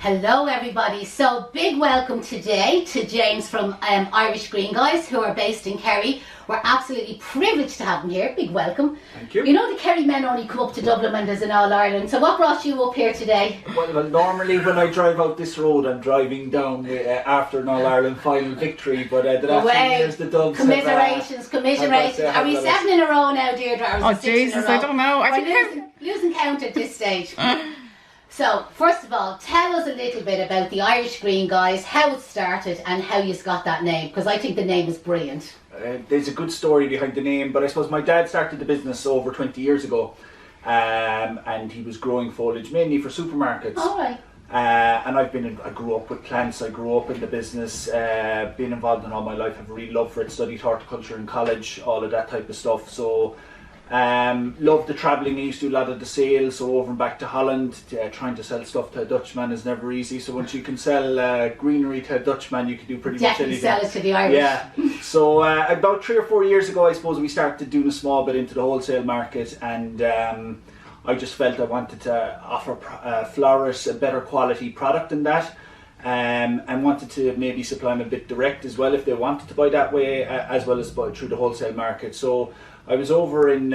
Hello everybody, so big welcome today to James from Irish Green Guys who are based in Kerry. We're absolutely privileged to have him here, big welcome. Thank you. You know the Kerry men only come up to Dublin when there's an All-Ireland, so what brought you up here today? Well, normally when I drive out this road I'm driving down after an All-Ireland final victory, but the last 2 years the Dubs commiserations. Are we 7 in a row now, Deirdre? Oh Jesus, I don't know. I think losing count at this stage. So, first of all, tell us a little bit about the Irish Green Guys, how it started and how you got that name, because I think the name is brilliant. There's a good story behind the name, but I suppose my dad started the business over 20 years ago, and he was growing foliage mainly for supermarkets. All right. And I grew up with plants, I grew up in the business, been involved in all my life, have a real love for it, studied horticulture in college, all of that type of stuff. So loved the travelling. I used to do a lot of the sales, so over and back to Holland, trying to sell stuff to a Dutchman is never easy. So once you can sell greenery to a Dutchman, you can do pretty much anything. Sell it to the Irish. Yeah. So about 3 or 4 years ago, I suppose we started doing a small bit into the wholesale market, and I just felt I wanted to offer florists a better quality product than that. And wanted to maybe supply them a bit direct as well if they wanted to buy that way, as well as buy through the wholesale market. So I was over in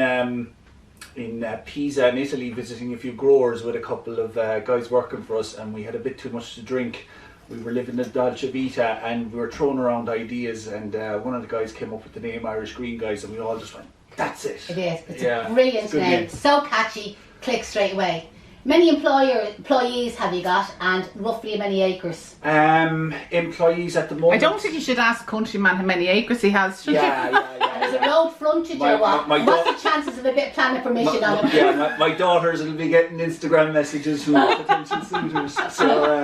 Pisa in Italy visiting a few growers with a couple of guys working for us, and we had a bit too much to drink. We were living the Dolce Vita and we were throwing around ideas, and one of the guys came up with the name Irish Green Guys, and we all just went, that's it. It is. It's a brilliant name. So catchy, click straight away. Many employees have you got, and roughly how many acres? Employees at the moment. I don't think you should ask Countryman how many acres he has, should you? And is it road frontage or what? What's the chances of a bit of planning permission on it? Yeah, my daughters will be getting Instagram messages from potential suitors. So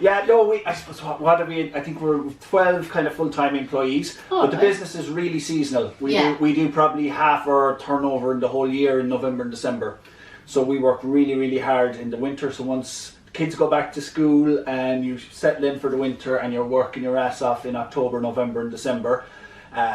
I suppose what are we? I think we're 12 kind of full-time employees, but the business is really seasonal. We do probably half our turnover in the whole year in November and December. So we work really, really hard in the winter. So once kids go back to school and you settle in for the winter and you're working your ass off in October, November and December,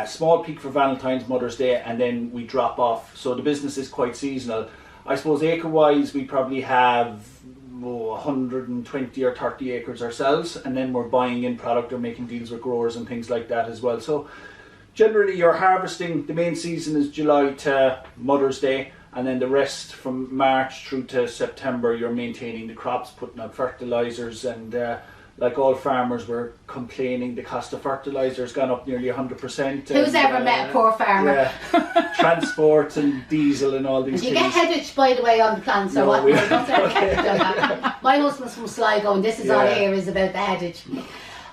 small peak for Valentine's, Mother's Day, and then we drop off. So the business is quite seasonal. I suppose acre-wise we probably have 120 or 30 acres ourselves, and then we're buying in product or making deals with growers and things like that as well. So generally you're harvesting, the main season is July to Mother's Day, and then the rest from March through to September you're maintaining the crops, putting out fertilisers, and like all farmers we're complaining the cost of fertiliser has gone up nearly 100%. Who's ever met a poor farmer? Yeah. Transport and diesel and all these things. Do you get headage, by the way, on the plants or what? Don't ever get headage on that. My husband's from Sligo and this is all I hear is about the headage.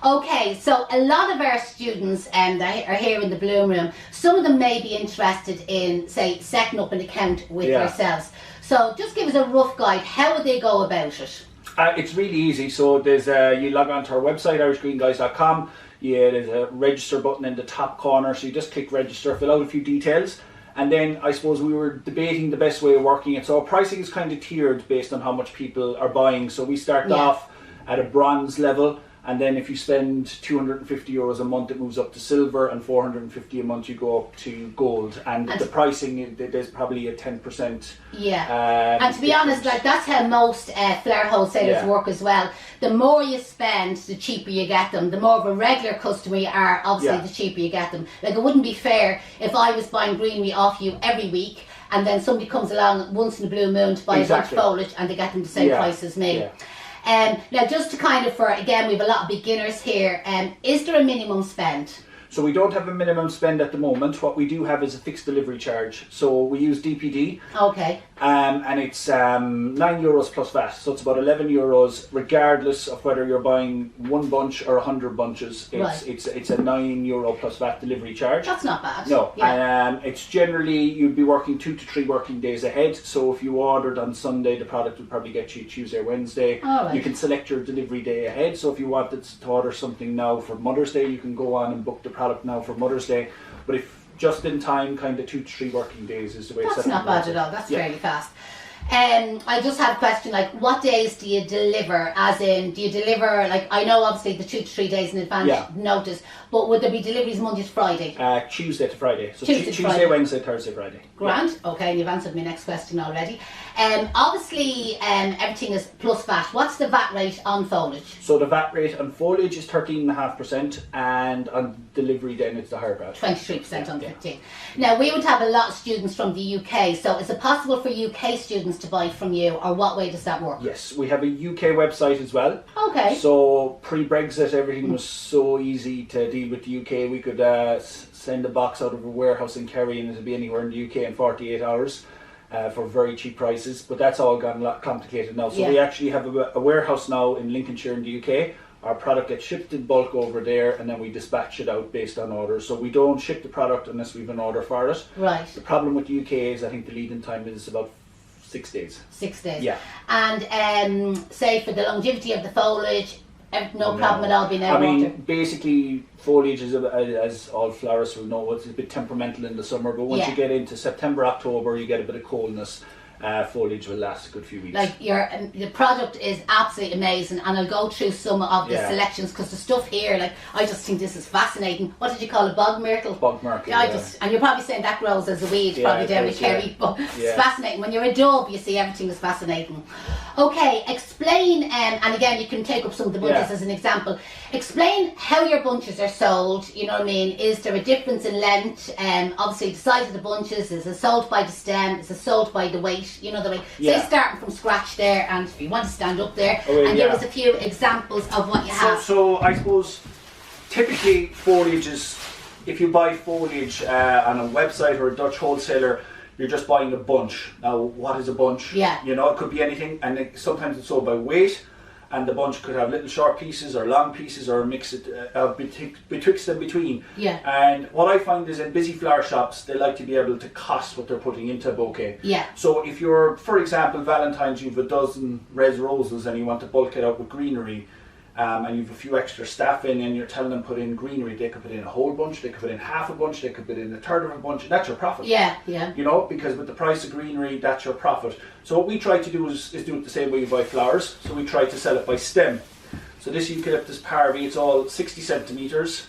Okay, so a lot of our students that are here in the Bloom Room, some of them may be interested in, say, setting up an account with yourselves. So just give us a rough guide. How would they go about it? It's really easy. So there's you log on to our website, irishgreenguys.com. There's a register button in the top corner, so you just click register, fill out a few details, and then I suppose we were debating the best way of working it. So our pricing is kind of tiered based on how much people are buying. So we start off at a bronze level, and then if you spend €250 a month, it moves up to silver, and $450 a month you go up to gold. And the pricing, there's probably a 10%. And to be honest, like that's how most flower wholesalers work as well. The more you spend, the cheaper you get them. The more of a regular customer you are, obviously the cheaper you get them. Like it wouldn't be fair if I was buying greenery off you every week, and then somebody comes along once in a blue moon to buy a bunch of foliage and they get them the same price as me. Now just to kind of, again, we have a lot of beginners here, is there a minimum spend? So we don't have a minimum spend at the moment. What we do have is a fixed delivery charge. So we use DPD. Okay. And it's €9 plus VAT. So it's about €11 regardless of whether you're buying one bunch or 100 bunches. It's a €9 plus VAT delivery charge. That's not bad. No. It's generally, you'd be working 2 to 3 working days ahead. So if you ordered on Sunday, the product would probably get you Tuesday or Wednesday. You can select your delivery day ahead. So if you wanted to order something now for Mother's Day, you can go on and book the product now for Mother's Day. But if just in time, kind of 2 to 3 working days is the way it's set up. That's not bad at all. That's fairly fast. I just have a question, like, what days do you deliver? As in, do you deliver, like, I know obviously the 2 to 3 days in advance notice, but would there be deliveries Monday to Friday? Tuesday to Friday. So Tuesday, Tuesday, Wednesday, Thursday, Friday. Grand. Okay, and you've answered my next question already. Obviously, everything is plus VAT. What's the VAT rate on foliage? So the VAT rate on foliage is 13.5%, and on delivery then it's the higher VAT. 23% on 15. Now, we would have a lot of students from the UK, so is it possible for UK students to buy from you, or what way does that work? Yes, we have a UK website as well. Okay. So pre-Brexit, everything was so easy to deal with the UK. We could send a box out of a warehouse in Kerry and it'll be anywhere in the UK in 48 hours. For very cheap prices, but that's all gotten a lot complicated now. So we actually have a warehouse now in Lincolnshire in the UK. Our product gets shipped in bulk over there, and then we dispatch it out based on orders. So we don't ship the product unless we have an order for it. Right. The problem with the UK is I think the lead-in time is about 6 days. 6 days. Yeah. And say for the longevity of the foliage, no problem at all being out I mean, water. basically, foliage is, as all florists will know, it's a bit temperamental in the summer, but once you get into September, October, you get a bit of coldness. Foliage will last a good few weeks. Like the product is absolutely amazing, and I'll go through some of the selections because the stuff here, like, I just think this is fascinating. What did you call it? Bog myrtle? Bog myrtle. Yeah, and you're probably saying that grows as a weed, probably down in Kerry, but it's fascinating. When you're a dove, you see everything is fascinating. Okay, explain, and again, you can take up some of the bunches as an example. Explain how your bunches are sold. You know what I mean? Is there a difference in length? Obviously, the size of the bunches, is it sold by the stem? Is it sold by the weight? You know the way. Say starting from scratch there, and if you want to stand up there and give us a few examples of what you have. So I suppose typically foliage is, if you buy foliage on a website or a Dutch wholesaler, you're just buying a bunch. Now, what is a bunch? Yeah. You know, it could be anything, and sometimes it's sold by weight. And the bunch could have little short pieces or long pieces or a mix betwixt and between. Yeah. And what I find is in busy flower shops, they like to be able to cost what they're putting into a bouquet. Yeah. So if you're, for example, Valentine's, you've a dozen red roses and you want to bulk it out with greenery, and you've a few extra staff in and you're telling them put in greenery, they could put in a whole bunch, they could put in half a bunch, they could put in a third of a bunch, and that's your profit. Yeah, yeah. You know, because with the price of greenery, that's your profit. So what we try to do is do it the same way you buy flowers. So we try to sell it by stem. So this eucalyptus parvi, it's all 60 centimetres.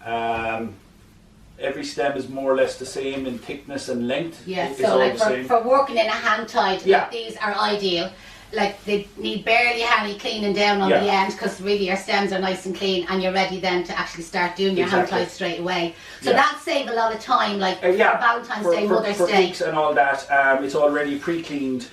Every stem is more or less the same in thickness and length. Yeah, It's so all like the same. for working in a hand tied, like, these are ideal. Like, they need barely any cleaning down on the end, because really your stems are nice and clean, and you're ready then to actually start doing your hand ties straight away. So that saves a lot of time, like for Valentine's Day, Mother's for Day. cakes and all that. It's already pre-cleaned.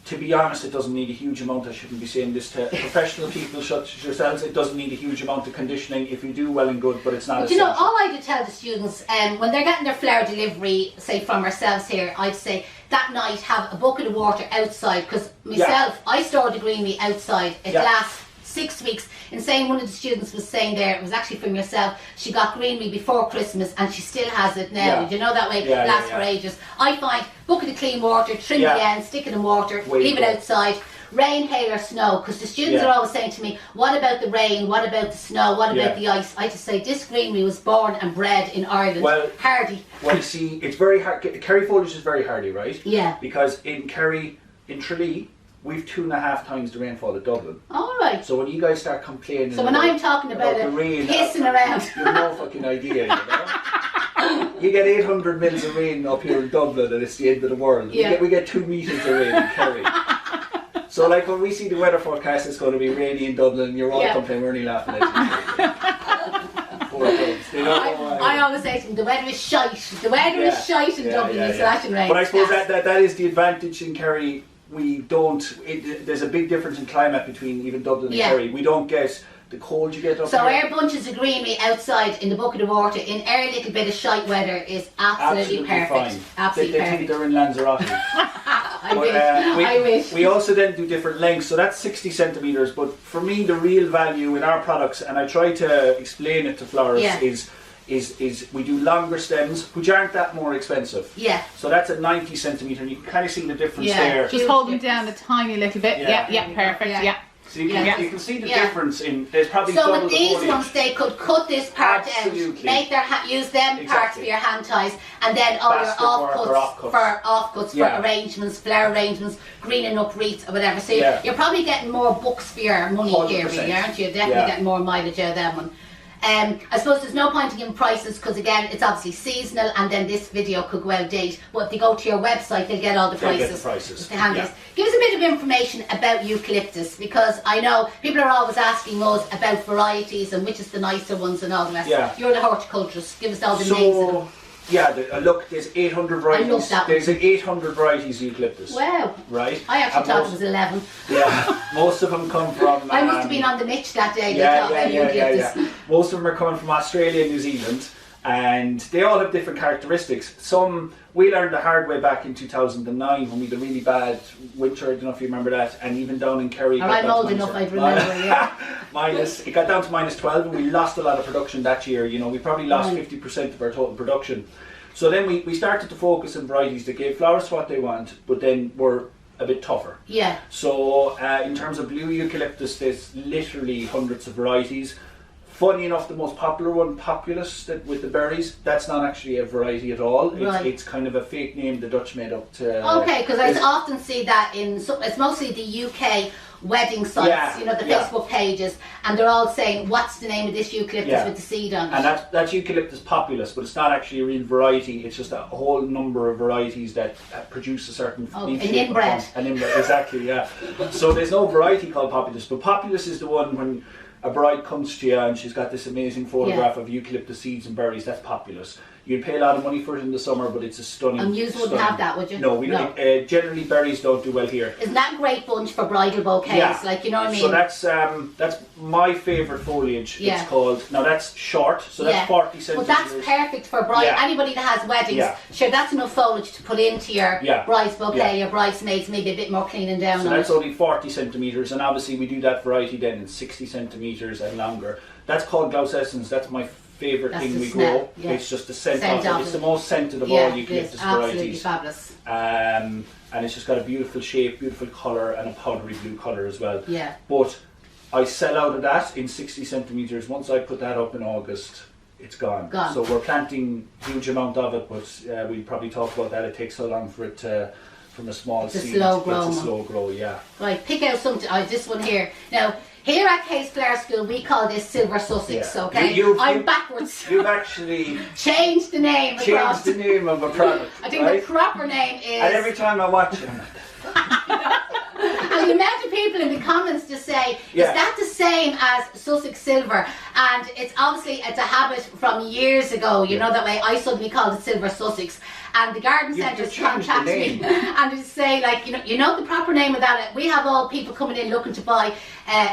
To be honest, it doesn't need a huge amount. I shouldn't be saying this to professional people such as yourselves. It doesn't need a huge amount of conditioning. If you do, well and good, but it's not essential. You know, all I do tell the students, when they're getting their flower delivery, say from ourselves here, I'd say that night have a bucket of water outside, because myself, I store the greenery outside. It lasts 6 weeks. In saying, one of the students was saying there, it was actually from yourself, she got greenery before Christmas and she still has it now. You know, that way it lasts for ages. I find bucket of clean water, trim the end, stick it in water, leave it outside. Rain, hail or snow, because the students are always saying to me, what about the rain, what about the snow, what about the ice? I just say, this greenery was born and bred in Ireland, hardy. Well, you see, it's very hard. Kerry foliage is very hardy, right? Yeah. Because in Kerry, in Tralee, we've 2.5 times the rainfall of Dublin. All right. So when you guys start complaining, so when I'm talking about the rain, pissing around, you have no fucking idea. You know? You get 800 mils of rain up here in Dublin, and it's the end of the world. We get 2 meters of rain in Kerry. So like when we see the weather forecast, it's going to be rainy in Dublin, you're all complaining, we're only laughing at you. Poor Dubs. They don't know why. I always say to them, the weather is shite. The weather is shite in Dublin, it's lashing rain. But I suppose that is the advantage in Kerry. We don't, there's a big difference in climate between even Dublin and Kerry. We don't get the cold you get up so here. Our bunches of greenery outside in the bucket of water in our little bit of shite weather is absolutely perfect. Fine. Absolutely they think they're in Lanzarote. I wish. We also then do different lengths, so that's 60 centimetres, but for me the real value in our products, and I try to explain it to florists, is we do longer stems, which aren't that more expensive. Yeah. So that's a 90 centimetre, and you can kind of see the difference there. Just hold them down a tiny little bit. Yeah, perfect. Yeah. So you can see the difference in. There's probably so double with the these foliage. ones, they could cut this part Absolutely. out, make their use them parts for your hand ties, and then all your offcuts for arrangements, flower arrangements, greening up wreaths or whatever. So you're probably getting more bucks for your money 100%. here, really, aren't you? Definitely getting more mileage out of them one. I suppose there's no point in giving prices because again it's obviously seasonal and then this video could go out of date, but if they go to your website they'll get all the prices. Get the prices. Give us a bit of information about eucalyptus because I know people are always asking us about varieties and which is the nicer ones and all the rest. You're the horticulturist, give us all the names of them. Yeah, look, there's 800 varieties. I love that there's 800 varieties of eucalyptus. Wow. Right? I actually thought it was 11. Yeah, most of them come from... I must have been on the Mitch that day. Yeah. Most of them are coming from Australia and New Zealand, and they all have different characteristics. Some, we learned the hard way back in 2009 when we had a really bad winter, I don't know if you remember that, and even down in Kerry... I'm old enough, I'd remember, It got down to -12 and we lost a lot of production that year. You know, we probably lost 50% of our total production. So then we started to focus on varieties that gave flowers what they want, but then were a bit tougher. Yeah. So in terms of blue eucalyptus, there's literally hundreds of varieties. Funny enough, the most popular one, Populus, with the berries, that's not actually a variety at all. It's kind of a fake name the Dutch made up to... Okay, because I often see that in... It's mostly the UK wedding sites, you know, the Facebook pages, and they're all saying, what's the name of this eucalyptus with the seed on it? And that's Eucalyptus populus, but it's not actually a real variety, it's just a whole number of varieties that produce a certain... an inbred. An inbred, exactly, yeah. So there's no variety called Populus, but Populus is the one when a bride comes to you and she's got this amazing photograph of eucalyptus seeds and berries, that's Populus. You'd pay a lot of money for it in the summer, but it's a stunning... And you wouldn't have that, would you? No, we don't. Generally, berries don't do well here. Isn't that a great bunch for bridal bouquets? Like, you know what I mean? So that's my favourite foliage. It's called... Now, that's short, so that's 40 centimetres. But that's perfect for anybody that has weddings. Sure, that's enough foliage to put into your bride's bouquet, your bridesmaids, maybe a bit more cleaning down on it. So that's only 40 centimetres, and obviously we do that variety then in 60 centimetres and longer. That's called Gloucescens. That's my favourite thing we grow. It's just the scent of it. It's the most scented of all eucalyptus varieties. Absolutely fabulous. And it's just got a beautiful shape, beautiful colour, and a powdery blue colour as well. Yeah. But I sell out of that in 60 centimetres. Once I put that up in August, it's gone. So we're planting huge amount of it, but we'll probably talk about that. It takes so long for it to, from a small seed. It's a slow grow, yeah. Right, pick out something. This one here. Now, here at Case Flower School, we call this Silver Sussex, okay? I'm backwards. You've actually changed the name changed the name of a product. I think the proper name is... And every time I watch it, and the amount of people in the comments just say, is that the same as Sussex Silver? And it's obviously, it's a habit from years ago, you know, that way I suddenly called it Silver Sussex. And the garden centres contact me and they say, like, you know the proper name of that? We have all people coming in looking to buy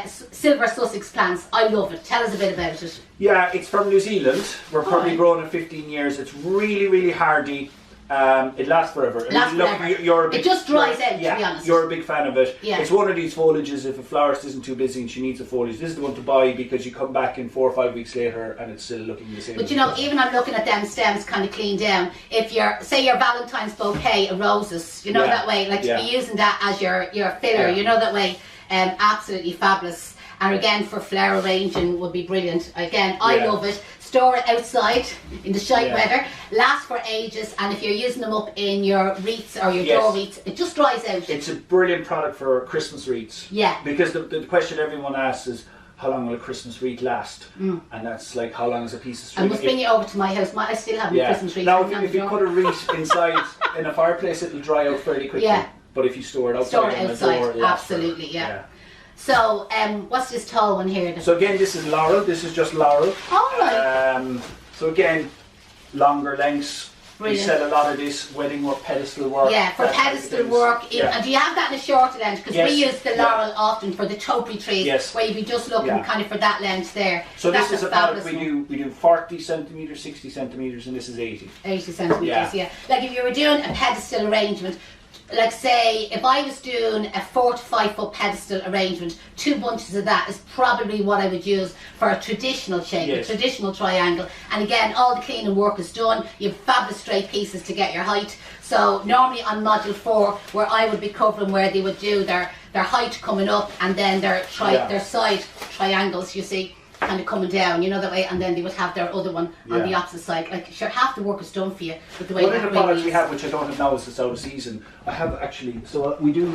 Silver Sussex plants. I love it. Tell us a bit about it. Yeah, it's from New Zealand. We're probably growing it 15 years. It's really, really hardy. It lasts forever. It just dries out, to be honest. You're a big fan of it. Yeah. It's one of these foliages, if a florist isn't too busy and she needs a foliage, this is the one to buy because you come back in 4 or 5 weeks later and it's still looking the same. But you know, even I'm looking at them stems kind of cleaned down. If you're, say your Valentine's bouquet of roses, you know that way, like to be using that as your filler, you know that way, absolutely fabulous. And again, for flower arranging would be brilliant. Again, I love it. Store it outside in the shite weather, lasts for ages, and if you're using them up in your wreaths or your door wreaths, it just dries out. It's a brilliant product for Christmas wreaths. Yeah. Because the question everyone asks is, how long will a Christmas wreath last? And that's like, how long is a piece of string? I must bring you over to my house. I still have my Christmas wreath. Now, if you put a wreath inside in a fireplace, it'll dry out fairly quickly. Yeah. But if you store it outside, absolutely, So, what's this tall one here? So again, this is laurel. This is just laurel. All right. So again, longer lengths. Brilliant. We sell a lot of this wedding work, pedestal work. Yeah, for pedestal work. And do you have that in a shorter length? Because we use the laurel often for the topiary trees, where you'd be just looking kind of for that length there. So this is about, we do 40 centimetres, 60 centimetres, and this is 80. 80 centimetres, Like if you were doing a pedestal arrangement, like say, if I was doing a 4 to 5 foot pedestal arrangement, 2 bunches of that is probably what I would use for a traditional shape, a traditional triangle. And again, all the cleaning work is done. You have fabulous straight pieces to get your height. So normally on module 4, where I would be covering where they would do their their height coming up, and then their side triangles, you see, kind of coming down, you know, that way, and then they would have their other one on the opposite side. Like, sure, half the work is done for you with the way one of the products we have, which I don't have now, is it's out of season. I have actually, so we do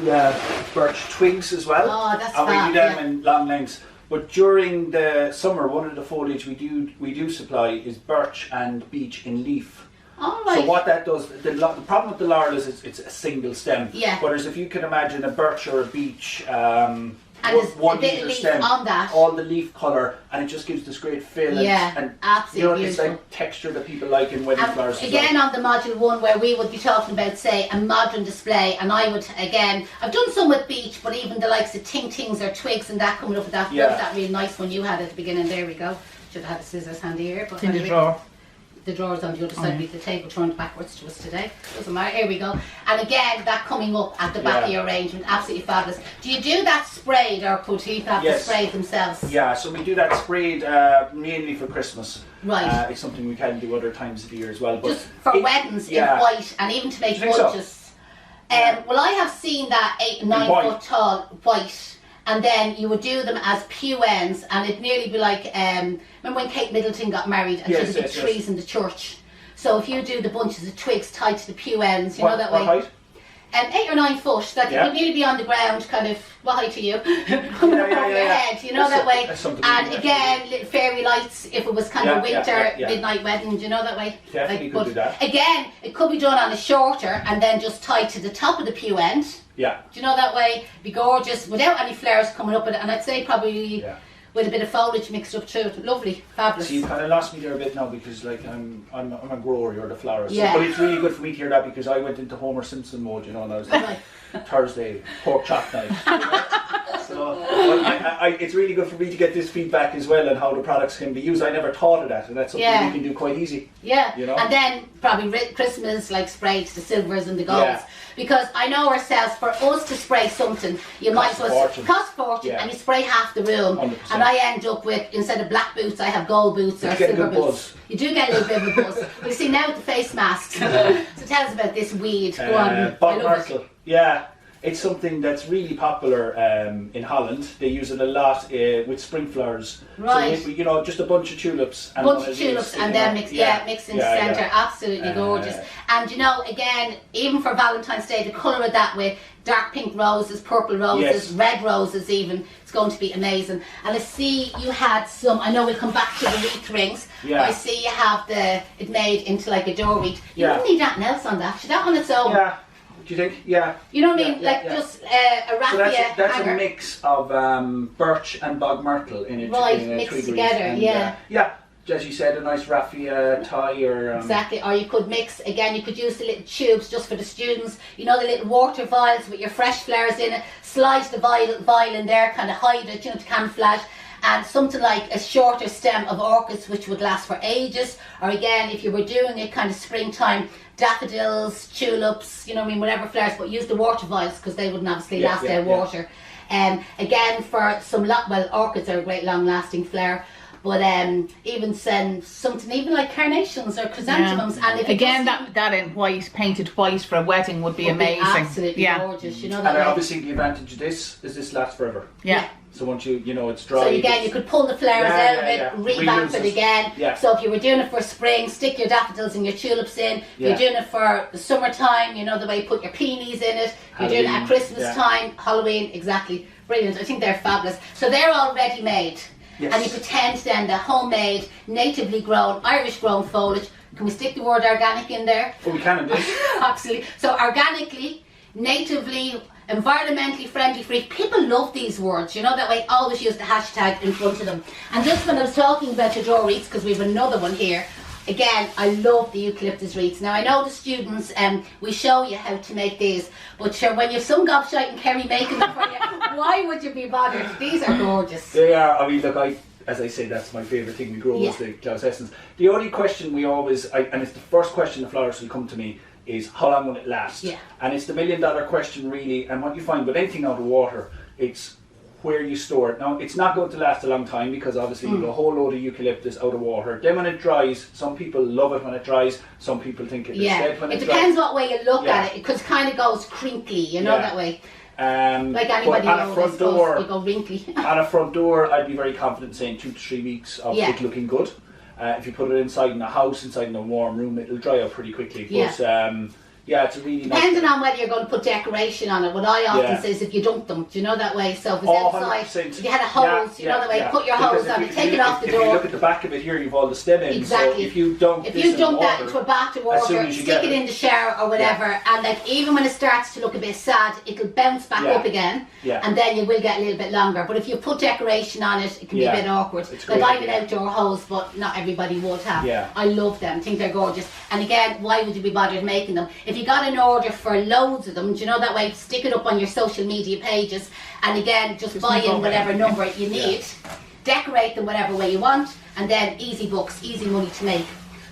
birch twigs as well. Oh, that's and fab, we do them in long lengths. But during the summer, one of the foliage we do supply is birch and beech in leaf. All right. So what that does, the problem with the laurel is it's a single stem. Yeah. Whereas if you can imagine a birch or a beech, and one a bit meter of leaf stem, on that. all the leaf colour, and it just gives this great fill. And absolutely. You know, it's like texture that people like in wedding flowers. Again, on the module 1, where we would be talking about, say, a modern display, and I would, again, I've done some with beech, but even the likes of ting-tings or twigs and that coming up with that, that really nice one you had at the beginning. There we go. Should have had the scissors handy here. But in the drawer. The drawers on the other side of the table turned backwards to us today. Doesn't matter. Here we go. And again, that coming up at the back of your arrangement, absolutely fabulous. Do you do that sprayed, or could people have to spray themselves? Yeah, so we do that sprayed mainly for Christmas. Right. It's something we can do other times of the year as well. But just for weddings in white, and even to make bunches. Well, I have seen that 8 and 9 foot tall white. And then you would do them as pew ends, and it'd nearly be like, remember when Kate Middleton got married and she had the big trees in the church? So if you do the bunches of twigs tied to the pew ends, you know that way. What height? 8 or 9 foot, that you would nearly be on the ground, kind of, what height are you? Coming up over your head, you know that way. And again, little fairy lights, if it was kind of winter, midnight wedding, you know that way. Definitely could do that. Again, it could be done on a shorter and then just tied to the top of the pew end. Yeah. Do you know that way? Be gorgeous without any flowers coming up with it, and I'd say probably with a bit of foliage mixed up through it. Lovely, fabulous. So you kind of lost me there a bit now, because like I'm a grower, you're the florist. So, but it's really good for me to hear that, because I went into Homer Simpson mode, you know, and I was like Thursday pork chop night. You know? So it's really good for me to get this feedback as well, and how the products can be used. I never thought of that, and that's something we can do quite easy. Yeah, you know? And then probably Christmas, like sprays, the silvers and the golds. Because I know ourselves, for us to spray something, you might as well cost fortune, and you spray half the room. 100%. And I end up with, instead of black boots, I have gold boots or silver boots. Buzz. You do get a little bit of a buzz. But you see, now with the face masks, so tell us about this weed. Go on. Bob Myrtle. Yeah. It's something that's really popular in Holland. They use it a lot with spring flowers. Right. So, you know, just a bunch of tulips. And then mix in the centre. Absolutely gorgeous. And you know, again, even for Valentine's Day, the colour of that with dark pink roses, purple roses, red roses even, it's going to be amazing. And I see you had some, I know we'll come back to the wreath rings, but I see you have it made into like a door wreath. You wouldn't need anything else on that. Should that on its own? Yeah. Do you think? Yeah. You know what I mean? Just a raffia So that's hanger. a mix of birch and bog myrtle in it. Right, mixed together, and, yeah. As you said, a nice raffia tie or... Exactly, or you could mix, again, you could use the little tubes just for the students. You know, the little water vials with your fresh flowers in it. Slide the vial in there, kind of hide it, you know, to camouflage. And something like a shorter stem of orchids, which would last for ages. Or again, if you were doing it kind of springtime, daffodils, tulips, you know what I mean, whatever flowers, but use the water vials, because they wouldn't obviously last their water. Again, for some, orchids are a great long-lasting flower. But even send something, even like carnations or chrysanthemums. And if again, that in white, painted white for a wedding would be amazing. Absolutely gorgeous. You know that. And obviously the advantage of this is this lasts forever. Yeah. So once you know it's dry. So again, you could pull the flowers out of it, revamp it again. Yeah. So if you were doing it for spring, stick your daffodils and your tulips in. If you're doing it for the summertime, you know the way you put your peonies in it. If you're doing it at Christmas time, Halloween, exactly. Brilliant. I think they're fabulous. So they're all ready made. Yes. And you pretend then the homemade, natively grown, Irish grown foliage. Can we stick the word organic in there? Oh, we can indeed. Absolutely. So organically, natively, environmentally friendly, free. People love these words, you know that way. Always use the hashtag in front of them. And just when I was talking about your door wreaths, because we have another one here. Again, I love the eucalyptus wreaths. Now I know the students, we show you how to make these, but sure, when you have some gobshite and Kerry making them for you, why would you be bothered? These are gorgeous. They are. I mean, look, as I say, that's my favourite thing we grow is the Klaus Essence. The only question we always, and it's the first question the florists will come to me, is how long will it last? Yeah. And it's the $1 million question really, and what you find with anything out of water, it's where you store it. Now, it's not going to last a long time, because obviously you've got a whole load of eucalyptus out of water. Then when it dries, some people love it when it dries, some people think it's dead when it dries. It depends what way you look at it, because it kind of goes crinkly, you know that way. Like anybody on a front door, you go wrinkly. On a front door, I'd be very confident saying 2 to 3 weeks of it looking good. If you put it inside in a house, inside in a warm room, it'll dry out pretty quickly. But it's a really nice. Depending on whether you're going to put decoration on it, what I often say is if you dunk them, do you know that way? So if it's outside, 100%. if you had a hose, you know that way, put your hose on it, take it off the door. If you look at the back of it here, you've all the stem ends. Exactly. So if you dunk that into a bath of water, stick it in the shower or whatever, and like even when it starts to look a bit sad, it'll bounce back up again, and then you will get a little bit longer. But if you put decoration on it, it can be a bit awkward. Like I have an outdoor hose, but not everybody would have. I love them. I think they're gorgeous. And again, why would you be bothered making them? If you got an order for loads of them, do you know that way? Stick it up on your social media pages, and again, just buy in whatever number you need, decorate them whatever way you want, and then easy books, easy money to make.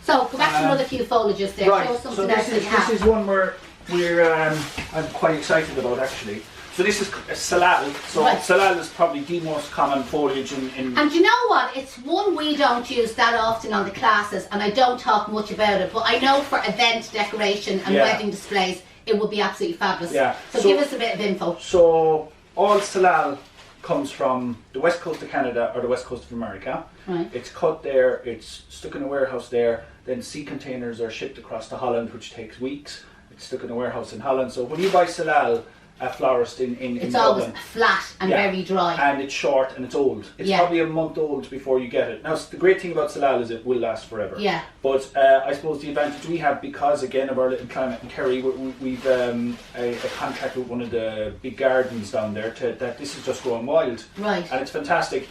So go back to another few foliages there. Right. Show something So else this is one we're I'm quite excited about actually. So this is salal. So salal is probably the most common foliage in. And you know what? It's one we don't use that often on the classes, and I don't talk much about it. But I know for event decoration and wedding displays, it would be absolutely fabulous. So give us a bit of info. So all salal comes from the west coast of Canada or the west coast of America. Right. It's cut there. It's stuck in a warehouse there. Then sea containers are shipped across to Holland, which takes weeks. It's stuck in a warehouse in Holland. So when you buy salal, a florist in it's Dublin, always flat and very dry, and it's short and it's old. It's probably a month old before you get it. Now the great thing about salal is it will last forever. But I suppose the advantage we have, because again of our little climate in Kerry, we've a contract with one of the big gardens down there that this is just growing wild, and it's fantastic.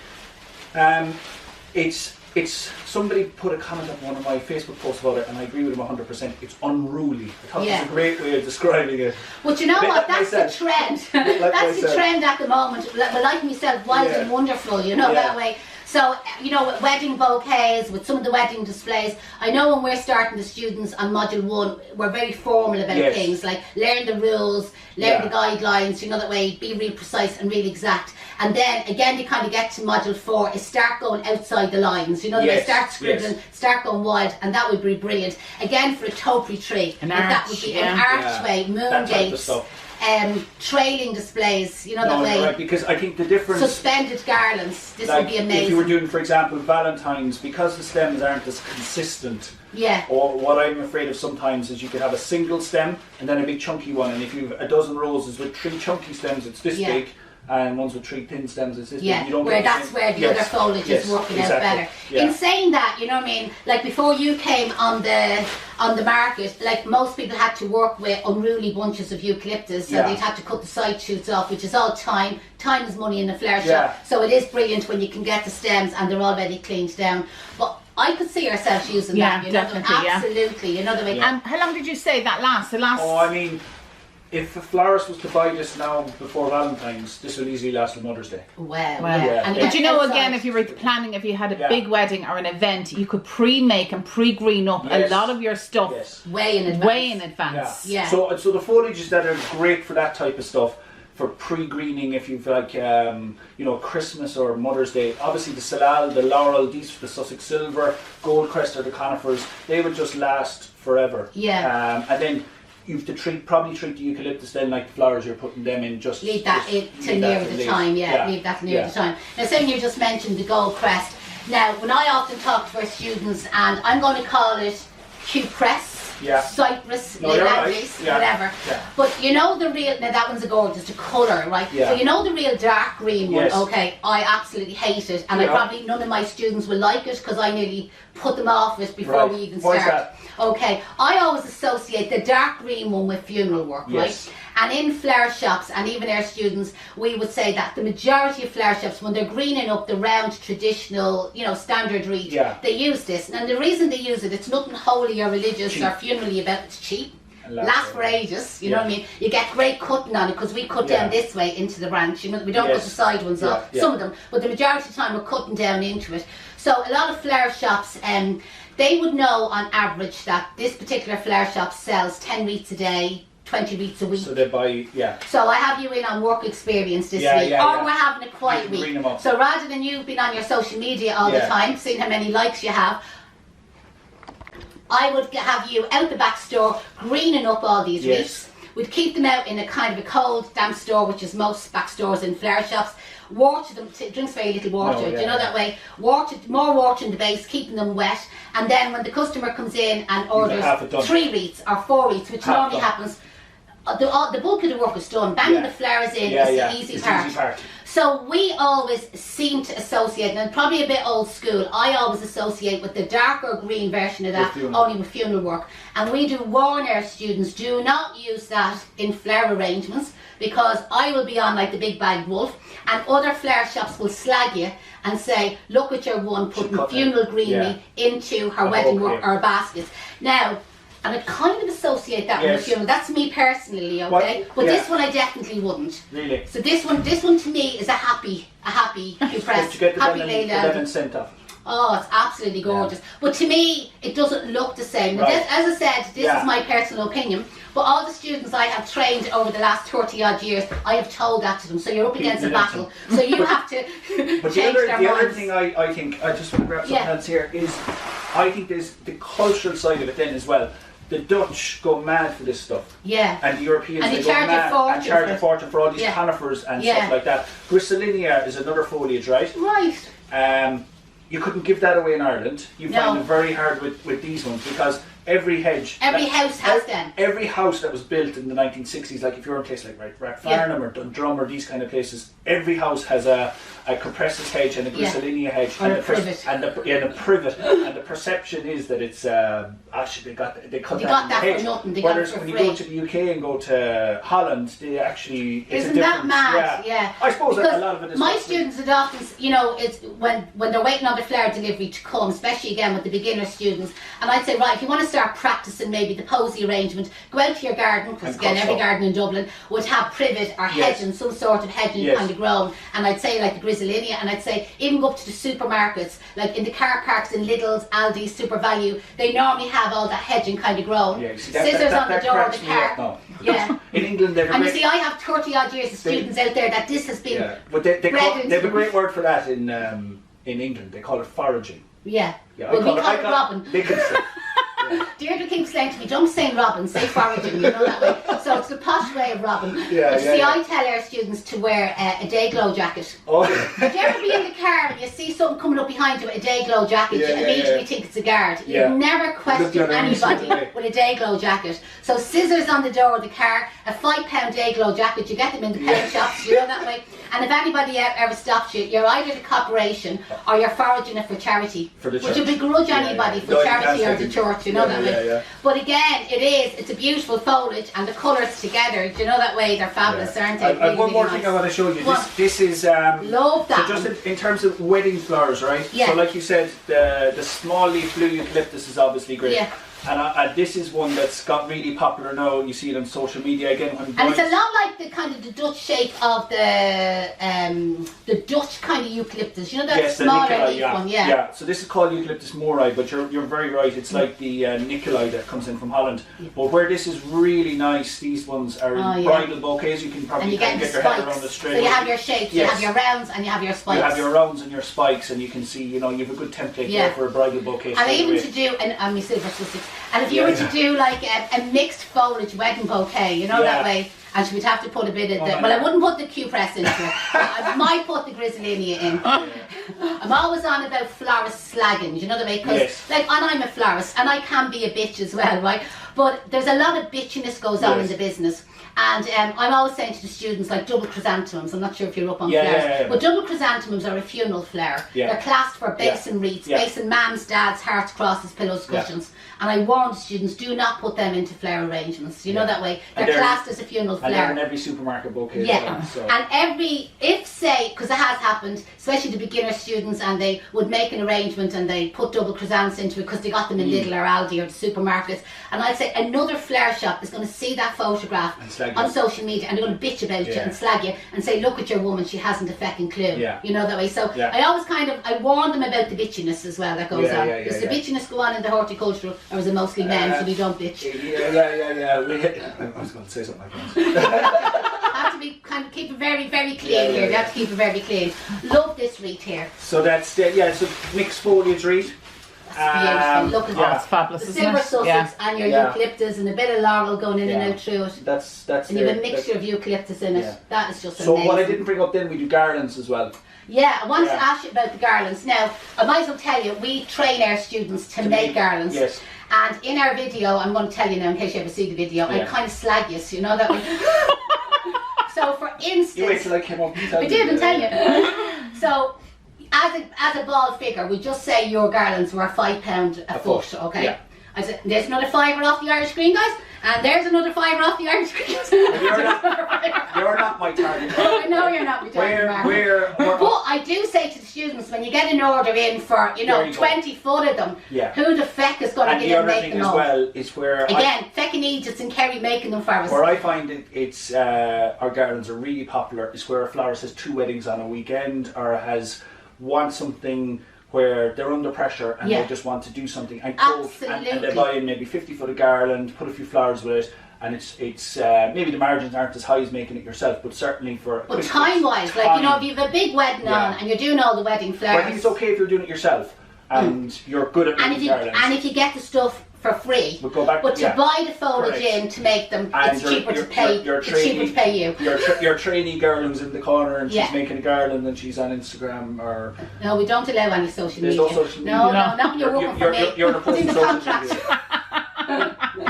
It's somebody put a comment on one of my Facebook posts about it, and I agree with him 100%. It's unruly. I thought it was a great way of describing it. But you know what? That's the trend. That's the trend at the moment. Like myself, wild and wonderful. You know that way. So, you know, with wedding bouquets, with some of the wedding displays, I know when we're starting the students on Module 1, we're very formal about things, like learn the rules, learn the guidelines, you know, that way, be real precise and real exact. And then, again, you kind of get to Module 4, is start going outside the lines, you know, start scribbling, start going wild, and that would be brilliant. Again, for a topiary tree, that would be an archway, moon gates. Trailing displays, you know, that way. Right, because I think the difference. Suspended garlands, this would be amazing. If you were doing, for example, Valentine's, because the stems aren't as consistent. Or what I'm afraid of sometimes is you could have a single stem and then a big chunky one, and if you've a dozen roses with 3 chunky stems, it's this big. And ones with 3 thin stems, it's this big. You don't where that's where the other foliage is working out better. In saying that, you know what I mean, like before you came on the market, like most people had to work with unruly bunches of eucalyptus, so they'd have to cut the side shoots off, which is all time. Time is money in the flower shop, so it is brilliant when you can get the stems and they're already cleaned down. But I could see ourselves using that, you know, absolutely, you know the way. And how long did you say that lasts? Oh, I mean, if a florist was to buy this now before Valentine's, this will easily last till Mother's Day. And but you know, again, if you were planning, if you had a big wedding or an event, you could pre-make and pre-green up a lot of your stuff way in advance. So the foliages that are great for that type of stuff, for pre-greening, if you've like you know, Christmas or Mother's Day, obviously the salal, the laurel, these the Sussex silver, goldcrest or the conifers, they would just last forever. And then you have to probably treat the eucalyptus then like the flowers you're putting them in. Just leave that till near the time. Leave that near the time. Now, saying you just mentioned the gold crest. Now, when I often talk to our students, and I'm going to call it cupress, cypress, whatever. But you know the real, now that one's a gorgeous, the colour, right? So you know the real dark green one, okay, I absolutely hate it, and I probably, none of my students will like it, because I nearly put them off it before we even start. Okay, I always associate the dark green one with funeral work, right? And in flower shops, and even our students, we would say that the majority of flower shops, when they're greening up the round, traditional, you know, standard reed, they use this. And the reason they use it, it's nothing holy or religious or funerally about it. It's cheap. Lasts for ages, you know what I mean? You get great cutting on it, because we cut down this way into the branch, you know, we don't cut the side ones off, some of them, but the majority of the time we're cutting down into it. So a lot of flower shops, they would know on average that this particular flower shop sells 10 wreaths a day, 20 weeks a week. So they buy, So I have you in on work experience this week, or we're having a quiet week. So rather than you being on your social media all the time, seeing how many likes you have, I would have you out the back store greening up all these wreaths. we'd keep them out in a kind of a cold, damp store, which is most back stores in flower shops. Water them, it drinks very little water, do you know that way? More water in the base, keeping them wet, and then when the customer comes in and orders 3 wreaths or 4 wreaths, which normally happens, the bulk of the work is done. Banging the flowers in is the easy part. So we always seem to associate, and probably a bit old school, I always associate with the darker green version of that, only with funeral work. And we do warn our students, do not use that in flower arrangements, because I will be on like the big bad wolf, and other flower shops will slag you and say, look at your one putting funeral greenery into her wedding work or baskets. Now, and I kind of associate that with a funeral. That's me personally, okay? But this one I definitely wouldn't. Really? So this one to me is a happy press. Did you get the happy lemon scent off? Oh, it's absolutely gorgeous. But to me, it doesn't look the same. Now, as I said, this is my personal opinion. But all the students I have trained over the last 30 odd years, I have told that to them. So you're up against a battle. So you have to but change their minds. The other thing I think, I just want to grab something else here, is I think there's the cultural side of it then as well. The Dutch go mad for this stuff. Yeah. And the Europeans, and they go mad and charge a fortune for all these conifers and stuff like that. Griselinia is another foliage, right? Right. You couldn't give that away in Ireland. You find it very hard with these ones, because every hedge, every house has them. Every house that was built in the 1960s, like if you're in a place like Rathfarnham or Dundrum or these kind of places, every house has a Cupressus hedge and a Griselinia hedge and a privet. The privet. And the perception is that it's actually they cut that hedge. For nothing. Whereas when you go to the UK and go to Holland, they actually isn't that mad? Yeah. I suppose a lot of it is. My students would often, it's when they're waiting on the flower delivery to come, especially again with the beginner students, and I'd say, right, if you want to start practicing maybe the posy arrangement, go out to your garden, because again every garden in Dublin would have privet or hedging, some sort of hedging kind of grown, and I'd say like the Griselinia, and I'd say even go up to the supermarkets, like in the car parks in Lidl's, Aldi, Super Value, they normally have all that hedging kind of grown. Scissors on the door of the car. Yeah. In England, and you see, I have 30 odd years of students out there that this has been. But they have a great word for that in England. They call it foraging. Yeah. Well, we call it robbing. Deirdre keeps saying to me, don't say robbing, say foraging, you know that way. So it's the posh way of robbing. I tell our students to wear a day glow jacket. If you ever be in the car and you see something coming up behind you with a day glow jacket, you immediately think it's a guard. You never question anybody with a day glow jacket. So scissors on the door of the car, a £5 day glow jacket, you get them in the paint shops, you know that way. And if anybody ever stops you, you're either the corporation or you're foraging it for charity. Would you begrudge anybody for charity or the church, you know that way? But again, it's a beautiful foliage, and the colours together, do you know that way? They're fabulous, aren't they? Really, one more thing I want to show you. This is love that. So just in terms of wedding flowers, right? So like you said, the small leaf blue eucalyptus is obviously great. And this is one that's got really popular now. You see it on social media again. And it's a lot like the kind of the Dutch shape of the Dutch kind of eucalyptus. You know that smaller leaf one, Yeah. So this is called Eucalyptus morai, but you're very right. It's like the Nicolai that comes in from Holland. But where this is really nice, these ones are in bridal bouquets. You can probably get your head around the string. So you have your shapes, you have your rounds, and you have your spikes. You have your rounds and your spikes, and you can see, you have a good template there for a bridal bouquet. And even to do, and my silver sisters. And if you were to do like a mixed foliage wedding bouquet, you know that way, and she would have to put a bit of the, I wouldn't put the Q-press into it, I might put the Griselinia in. I'm always on about florist slagging, you know the way, because and I'm a florist, and I can be a bitch as well, right? But there's a lot of bitchiness goes on in the business. And I'm always saying to the students, like double chrysanthemums, I'm not sure if you're up on flowers, but double chrysanthemums are a funeral flower. They're classed for basin wreaths, basin mams, dads, hearts, crosses, pillows, cushions. And I warn students, do not put them into flower arrangements. You know that way. They're classed as a funeral flower. And they're in every supermarket bouquet. And because it has happened, especially the beginner students, and they would make an arrangement and they put double chrysanthemums into it because they got them in Lidl or Aldi or the supermarkets. And I'd say another flower shop is going to see that photograph on social media, and they're going to bitch about you and slag you and say, look at your woman, she hasn't a fecking clue. You know that way. So I always I warn them about the bitchiness as well that goes on. Does the bitchiness go on in the horticultural, or is it mostly men, so we don't bitch? I was going to say something like that. Have to be keep it very, very clean here. You have to keep it very clean. Love this wreath here. So that's it's a mixed foliage wreath. That's beautiful. Look at that. It's fabulous, The isn't silver it? Sussex and your eucalyptus and a bit of laurel going in and out through it. That's and you have a mixture of eucalyptus in it. That is just amazing. So what I didn't bring up then, we do garlands as well. Yeah, I wanted to ask you about the garlands. Now, I might as well tell you, we train our students to make garlands. Yes. And in our video, I'm going to tell you now in case you ever see the video, I kind of slag you know that one. So for instance... You wait till I came up and tell I did, and tell you. So, as a bald figure, we just say your garlands were £5 a foot, okay? Yeah. I said, there's another fiver off the Irish Green, guys, and there's another fiver off the Irish Green. You're not my target. I know you're not my target. But I do say to the students, when you get an order in for, 20 foot of them, who the feck is going to get and make them all? And the other thing as well is where... Again, feckin' Egypts and Kerry making them for us. Where I find it's our garlands are really popular is where a florist has 2 weddings on a weekend or wants something where they're under pressure and they just want to do something and they buy in maybe 50 foot of garland, put a few flowers with it, and it's maybe the margins aren't as high as making it yourself, but certainly for... But time-wise, if you have a big wedding on and you're doing all the wedding flowers... Well, I think it's okay if you're doing it yourself and you're good at making garlands. And if you get the stuff for free, we'll go back, but to buy the foliage in to make them, it's cheaper to pay you. Your trainee girl who's in the corner and she's making a garland and she's on Instagram or... No, we don't allow any social media. There's no social media. No, not when you're working for me. You're it's in the contract.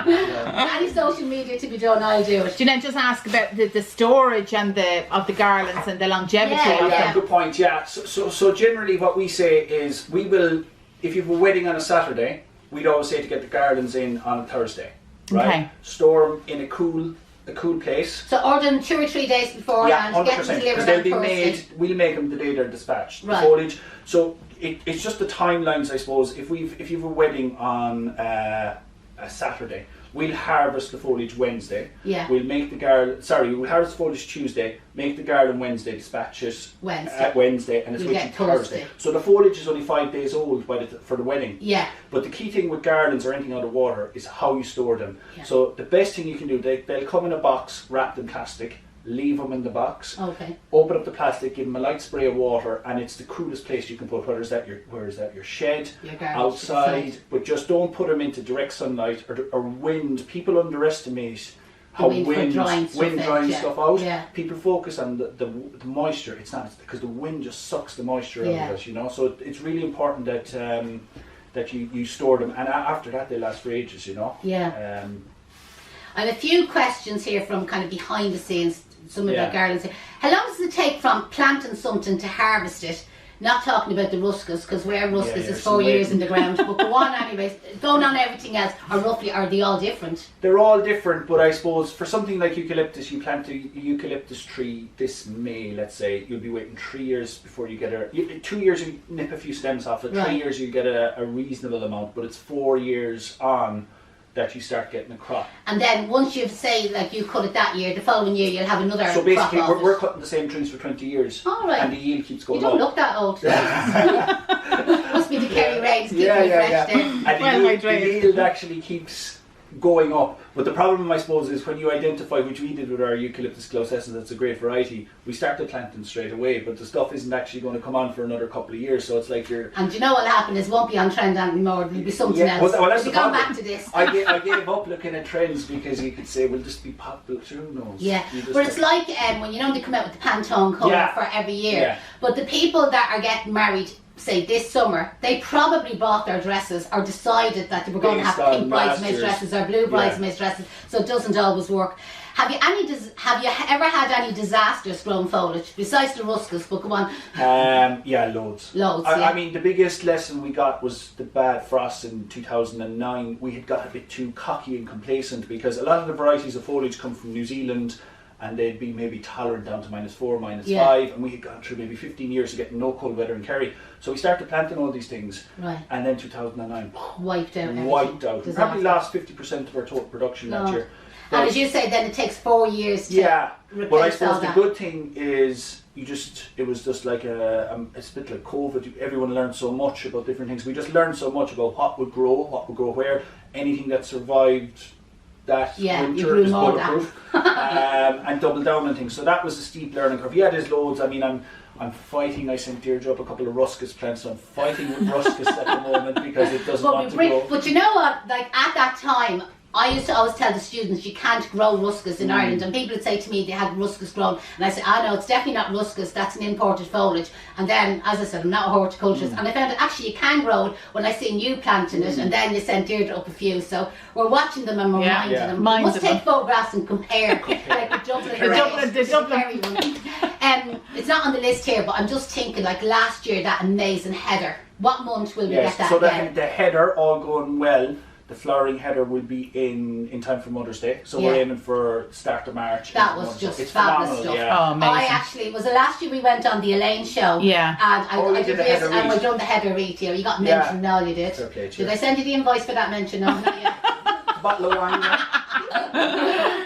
Any social media to be done, I'll do it. Janette, just ask about the storage and of the garlands and the longevity of them. Good point, So generally what we say is we will, if you have a wedding on a Saturday, we'd always say to get the garlands in on a Thursday, right? Okay. Store them in a cool place. So order them 2 or 3 days before and get them delivered on Thursday. We'll make them the day they're dispatched. Right. The foliage. So it's just the timelines, I suppose. If you have a wedding on a Saturday, we'll harvest the foliage Wednesday. Yeah. We'll make the garland. We'll harvest the foliage Tuesday, make the garland Wednesday, dispatch it Wednesday, and it's ready Thursday. So the foliage is only 5 days old for the wedding. Yeah. But the key thing with garlands or anything out of water is how you store them. Yeah. So the best thing you can do, they'll come in a box wrapped in plastic. Leave them in the box. Okay. Open up the plastic, give them a light spray of water, and it's the coolest place you can put. Where is that your shed, outside? But just don't put them into direct sunlight or wind. People underestimate how wind drying stuff out. Yeah. People focus on the moisture. It's not, because the wind just sucks the moisture out of it. So it's really important that you store them, and after that they last for ages. Yeah. I have a few questions here from kind of behind the scenes. Some of the garlands. How long does it take from planting something to harvest it? Not talking about the ruscas, because where ruscas is 4 years in the ground. But go on anyways. Going on everything else, are they all different? They're all different, but I suppose for something like eucalyptus, you plant a eucalyptus tree this May, let's say, you'll be waiting 3 years before you get 2 years you nip a few stems off it, 3 years you get a reasonable amount, but it's 4 years on that you start getting a crop. And then once you've you cut it that year, the following year you'll have another crop. So basically we're cutting the same trees for 20 years. All right. And the yield keeps going up. You don't look that old. Must be the Kerry rains keeping you fresh then. And the yield actually keeps going up. But the problem, I suppose, is when you identify, which we did with our Eucalyptus glaucescens, that's a great variety, we started planting straight away, but the stuff isn't actually going to come on for another couple of years, so it's like you're... And do you know what'll happen is it won't be on trend anymore, it'll be something else. Well, that's we'll come back to this. I gave up looking at trends because you could say we'll just be popular, who knows? Yeah, but it's like when they come out with the Pantone colour for every year, but the people that are getting married, say this summer, they probably bought their dresses or decided that they were going to have pink bridesmaid dresses or blue bridesmaid dresses, so it doesn't always work. Have you ever had any disasters growing foliage besides the ruscas? But go on. Loads. I mean, the biggest lesson we got was the bad frost in 2009. We had got a bit too cocky and complacent because a lot of the varieties of foliage come from New Zealand, and they'd be maybe tolerant down to -4, -5, and we had gone through maybe 15 years of getting no cold weather in Kerry. So we started planting all these things, and then 2009 wiped out. We probably lost 50% of our total production that year. But, and as you say, then it takes 4 years to replace but I suppose all that. The good thing is it was just like it's a bit like COVID. Everyone learned so much about different things. We just learned so much about what would grow where, anything that survived that winter is bulletproof, and double down on things. So that was a steep learning curve. Yeah, there's loads. I mean, I'm fighting. I sent Deirdre up a couple of ruscus plants, so I'm fighting with ruscus at the moment because it doesn't want to grow. But you know what? Like at that time, I used to always tell the students you can't grow ruscus in Ireland, and people would say to me they had ruscus grown, and I said, no, it's definitely not ruscus, that's an imported foliage. And then, as I said, I'm not a horticulturist, and I found that actually you can grow it when I seen you planting it, and then you sent Deirdre up a few. So we're watching them and we're minding them. We must take photographs and compare. Like the Dublin one. It's not on the list here, but I'm just thinking, like last year, that amazing heather. What month will we get that? So the heather, all going well. The flowering heather will be in time for Mother's Day, so we're aiming for start of March. That was just fabulous stuff. Yeah. Oh, amazing. I actually, was it last year we went on the Elaine show? Yeah. And I did this, and we done the heather wreath here. You got mentioned now, you did. Okay, did I send you the invoice for that mention? No, not yet. Bottle of wine.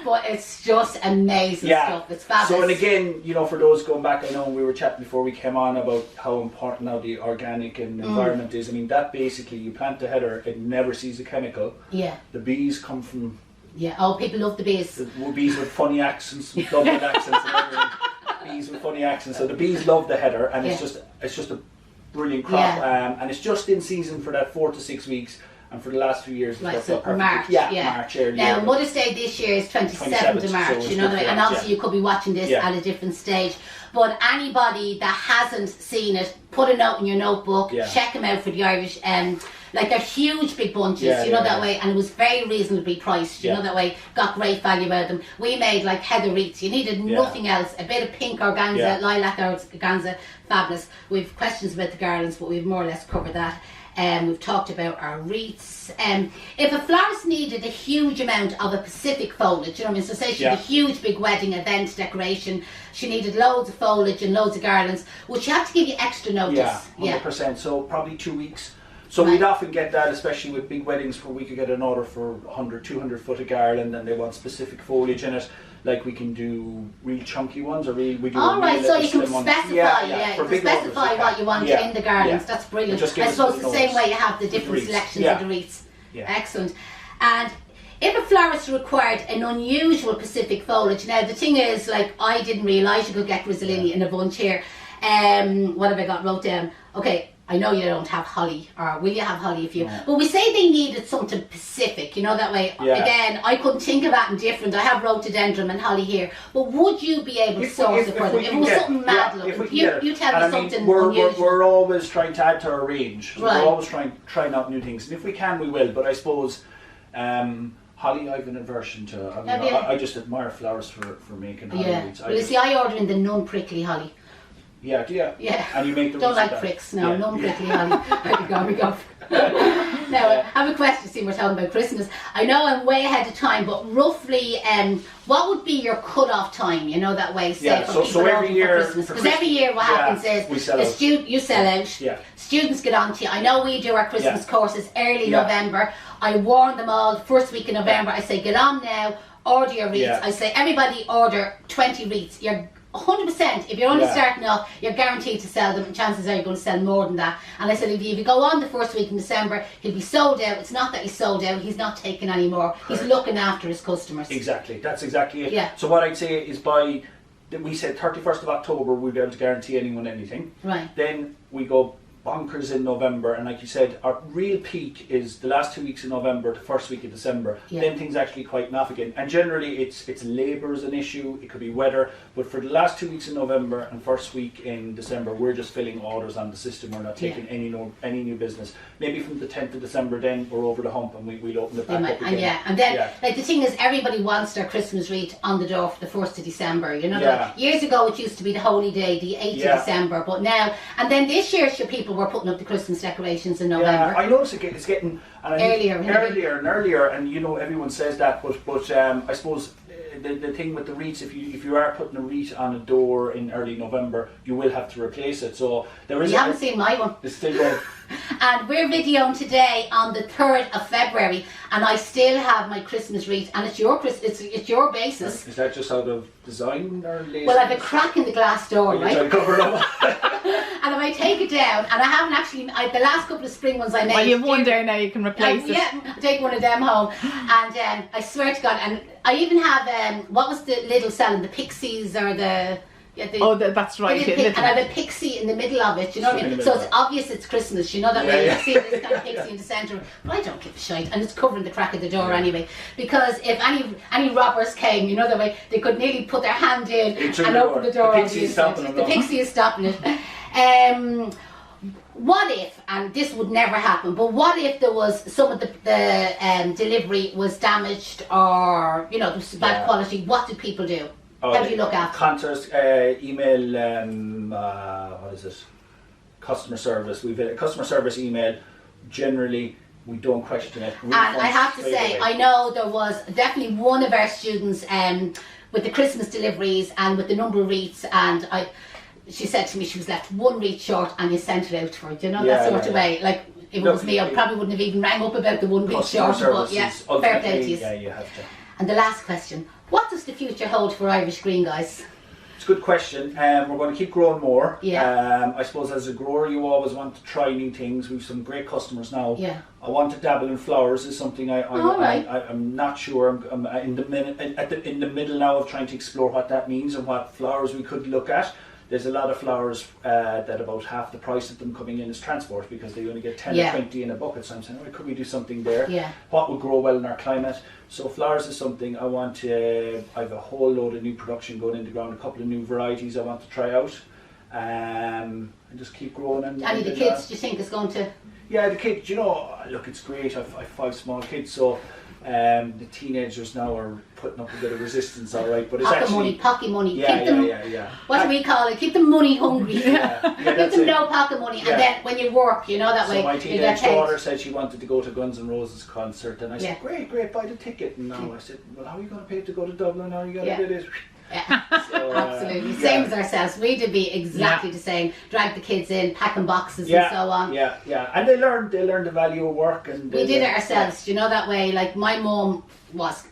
But it's just amazing stuff. It's fabulous. So, and again, you know, for those going back, I know we were chatting before we came on about how important now the organic and environment is. I mean, that basically, you plant the heather, it never sees a chemical. Yeah. The bees come from... Yeah, oh, people love the bees. The bees with funny accents, Dublin accents and everything. Bees with funny accents. So the bees love the heather, and it's just a brilliant crop. And it's just in season for that 4 to 6 weeks. And for the last few years, right, so March, March early. Now, Mother's Day this year is 27th of March, so you know, and obviously you could be watching this at a different stage. But anybody that hasn't seen it, put a note in your notebook, check them out for the Irish. Like they're huge big bunches, you know that way, and it was very reasonably priced, you know that way, got great value out of them. We made like heather wreaths, you needed nothing else, a bit of pink organza, lilac organza, fabulous. We've questions about the garlands, but we've more or less covered that. We've talked about our wreaths. If a florist needed a huge amount of a Pacific foliage, you know what I mean, so say she had a huge big wedding event decoration, she needed loads of foliage and loads of garlands, would she have to give you extra notice? Yeah, 100%, so probably 2 weeks. So we'd often get that, especially with big weddings, where we could get an order for 100, 200 foot of garland and they want specific foliage in it. Like we can do real chunky ones, or we do. All right, so you can specify what you want in the garlands. That's brilliant. I suppose the same way you have the different selections of the wreaths. Excellent. And if a florist required an unusual Pacific foliage, now the thing is, like I didn't realise you could get grizzlini in a bunch here. What have I got wrote down? Okay. I know you don't have holly, or will you have holly if you... But we say they needed something Pacific, you know, that way. Again, I couldn't think of that in different. I have rhododendron and holly here. But would you be able to source it for them? If it was something mad looking, you tell me something unusual. We're always trying to add to our range. So we're always trying out new things. And if we can, we will. But I suppose... holly, I've an aversion to. I just admire flowers for making holly wreaths. Well, you see, I order in the non-prickly holly. Yeah, do you? Yeah. And you make the don't like pricks, no, non-prickly holly. There we go. Now, I have a question, see, we're talking about Christmas. I know I'm way ahead of time, but roughly, what would be your cut-off time, you know, that way, say, for people every year, for Christmas? Because every year what happens is, you sell out, students get on to you. I know we do our Christmas courses early November. I warn them all, first week in November, I say, get on now, order your wreaths. I say, everybody order 20 wreaths. You're 100%, if you're only starting off, you're guaranteed to sell them, and chances are you're going to sell more than that. And I said, if you go on the first week in December, he'll be sold out. It's not that he's sold out, he's not taking any more. He's looking after his customers. Exactly, that's exactly it. So what I'd say is by, we said 31st of October, we'll be able to guarantee anyone anything. Right. Then we go bonkers in November, and like you said, our real peak is the last 2 weeks in November, the first week of December. Then things actually quieten off again, and generally it's labour is an issue, it could be weather, but for the last 2 weeks in November and first week in December, we're just filling orders on the system. We're not taking any new business. Maybe from the 10th of December, then we're over the hump and we'll open it back up again. And then like the thing is, everybody wants their Christmas wreath on the door for the 1st of December, you know. Like, years ago it used to be the holy day, the 8th of December, but now, and then this year people were putting up the Christmas decorations in November. I notice it's getting earlier and earlier, and you know everyone says that, but I suppose the thing with the wreaths, if you are putting a wreath on a door in early November, you will have to replace it. So there is. You haven't seen my one. It's still going. And we're videoing today on the 3rd of February, and I still have my Christmas wreath, and it's your it's your basis. Is that just out of design or laziness? Well, I've a crack in the glass door, right? To cover it up. And if I take it down, and I haven't actually, the last couple of spring ones I made. Well, you have one there now, you can replace it. Yeah, take one of them home, and I swear to God, and I even have what was the little selling, the pixies or the Yeah, that's right. And I have a pixie in the middle of it, you know what I mean? So it's obvious it's Christmas, you know that way. You see this kind of pixie in the centre. But I don't give a shite, and it's covering the crack of the door anyway. Because if any robbers came, you know that way, they could nearly put their hand in and open the door. The pixie is stopping it. The pixie is stopping it. What if, and this would never happen, but what if there was some of the delivery was damaged or, you know, there was bad quality? What do people do? How do you look after? Contact, email, what is it? Customer service. We've a customer service email. Generally, we don't question it. And I have to say, I know there was definitely one of our students with the Christmas deliveries and with the number of wreaths, and she said to me she was left one wreath short, and you sent it out for her. Do you know that sort of way? Like if it was me, I probably wouldn't have even rang up about the one wreath short. But yeah, fair play to you. Yeah, you have to. And the last question: what does the future hold for Irish Green, guys? It's a good question. We're going to keep growing more. Yeah. I suppose as a grower, you always want to try new things. We've some great customers now. Yeah. I want to dabble in flowers. Is something I'm not sure. I'm in the middle now of trying to explore what that means and what flowers we could look at. There's a lot of flowers that about half the price of them coming in is transport, because they only get 10 or 20 in a bucket. So I'm saying, well, could we do something there? Yeah. What would grow well in our climate? So flowers is something I want to. I have a whole load of new production going into the ground. A couple of new varieties I want to try out, and just keep growing. And the kids, do you think is going to? Yeah, the kids. You know, look, it's great. I've 5 small kids, so. The teenagers now are putting up a bit of resistance, all right, but it's pocket money. Yeah, keep them, yeah. What do we call it? Keep them money hungry. Keep them no pocket money, and then when you work, you know that way. So my teenage daughter said she wanted to go to Guns N' Roses concert, and I said, great, buy the ticket. And now I said, well, how are you going to pay to go to Dublin? How are you going to do this? Yeah, so, absolutely. Same as ourselves. We did be exactly the same. Drag the kids in, packing boxes and so on. Yeah. And they learn the value of work, and we did it ourselves. You know that way. Like my mum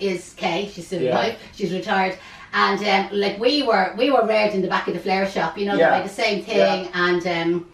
is Kay. She's still alive. She's retired. And like we were reared in the back of the flower shop. You know that way. The same thing. And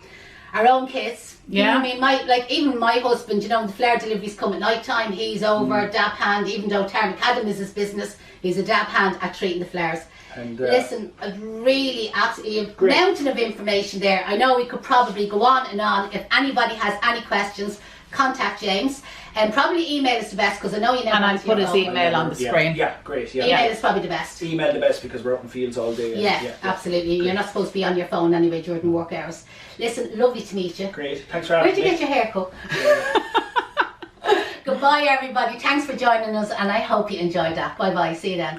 our own kids. You know what I mean? Even my husband, you know, when the flower deliveries come at night time, he's over dab hand, even though Terry McAdam is his business, he's a dab hand at treating the flowers. And listen, really absolutely a mountain of information there. I know we could probably go on and on. If anybody has any questions, contact James. And probably email is the best, because I know you never. And I'll put his email on the screen. Yeah, great. Yeah. Email is probably the best. Email the best, because we're out in fields all day. Yeah, absolutely. Great. You're not supposed to be on your phone anyway during work hours. Listen, lovely to meet you. Great. Thanks for having me. Where'd you get your hair cut? Goodbye, everybody. Thanks for joining us, and I hope you enjoyed that. Bye bye. See you then.